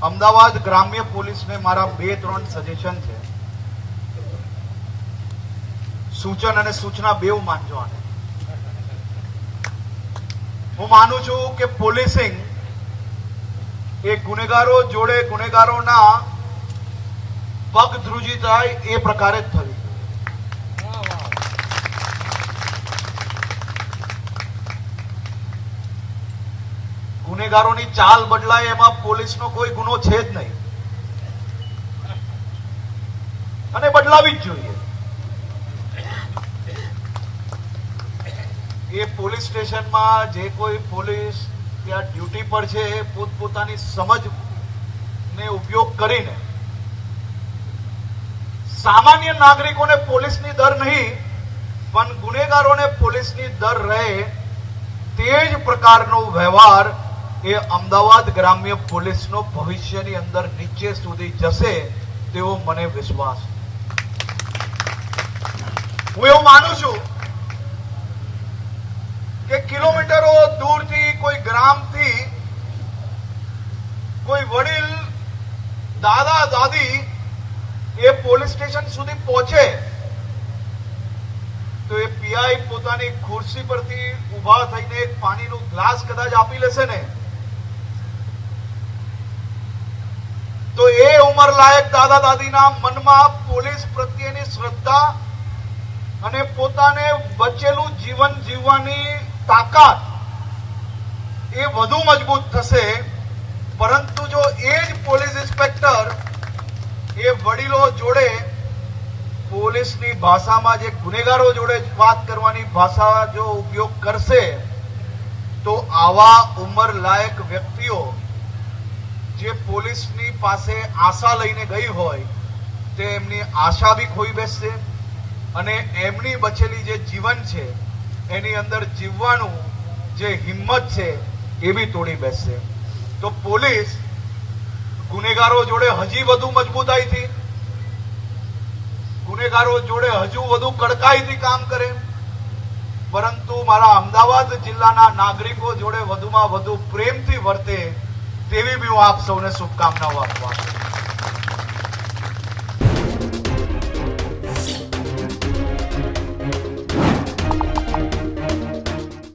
અમદાવાદ ગ્રામ્ય પોલીસને મારા 2-3 સજેશન છે, સૂચન અને સૂચના બેઉ માનજો આને. હું માનું છું કે પોલીસિંગ એ ગુનેગારો જોડે ગુનેગારોના પગ ધ્રુજી થાય એ પ્રકારે જ થવી. ગુનેગારોની ચાલ બદલાય એમાં પોલીસનો કોઈ ગુનો છે જ નહીં અને બદલાવી જ જોઈએ. એ પોલીસ સ્ટેશનમાં જે કોઈ પોલીસ ત્યાં ડ્યુટી પર છે એ પોતપોતાની સમજને ઉપયોગ કરીને સામાન્ય નાગરિકોને પોલીસની ડર નહીં પણ ગુનેગારોને પોલીસની ડર રહે તે જ પ્રકારનો વ્યવહાર એ અમદાવાદ ગ્રામ્ય પોલીસનો ભવિષ્યની અંદર નીચે સુધી જશે તેવો મને વિશ્વાસ. હું એવું માનું છું કે કિલોમીટરો દૂરથી કોઈ ગ્રામથી કોઈ વડીલ દાદા દાદી એ પોલીસ સ્ટેશન સુધી પહોંચે તો એ પીઆઈ પોતાની ખુરશી પરથી ઉભા થઈને એક પાણીનું ગ્લાસ કદાચ આપી લેશે ને તો એ ઉંમરલાયક દાદા દાદીના મનમાં પોલીસ પ્રત્યેની શ્રદ્ધા અને પોતાને બચેલું જીવન જીવવાની તાકાત એ વધુ મજબૂત થશે. પરંતુ જો એ જ પોલીસ ઇન્સ્પેક્ટર એ વડીલો જોડે પોલીસની ભાષામાં જે ગુનેગારો જોડે વાત કરવાની ભાષા જો ઉપયોગ કરશે તો આવા ઉંમરલાયક વ્યક્તિઓ જે પોલીસની પાસે આશા લઈને ગઈ હોય તે એમની આશા બી ખોઈ બેસશે અને એમની બચેલી જે જીવન છે એની અંદર જીવવાનું જે હિંમત છે એ બી તોડી બેસશે. તો પોલીસ ગુનેગારો જોડે હજી વધુ મજબૂતાઈથી, ગુનેગારો જોડે હજુ વધુ કડકાઈથી કામ કરે, પરંતુ મારા અમદાવાદ જિલ્લાના નાગરિકો જોડે વધુમાં વધુ પ્રેમથી વર્તે તેવી બી હું આપ સૌને શુભકામનાઓ આપવા.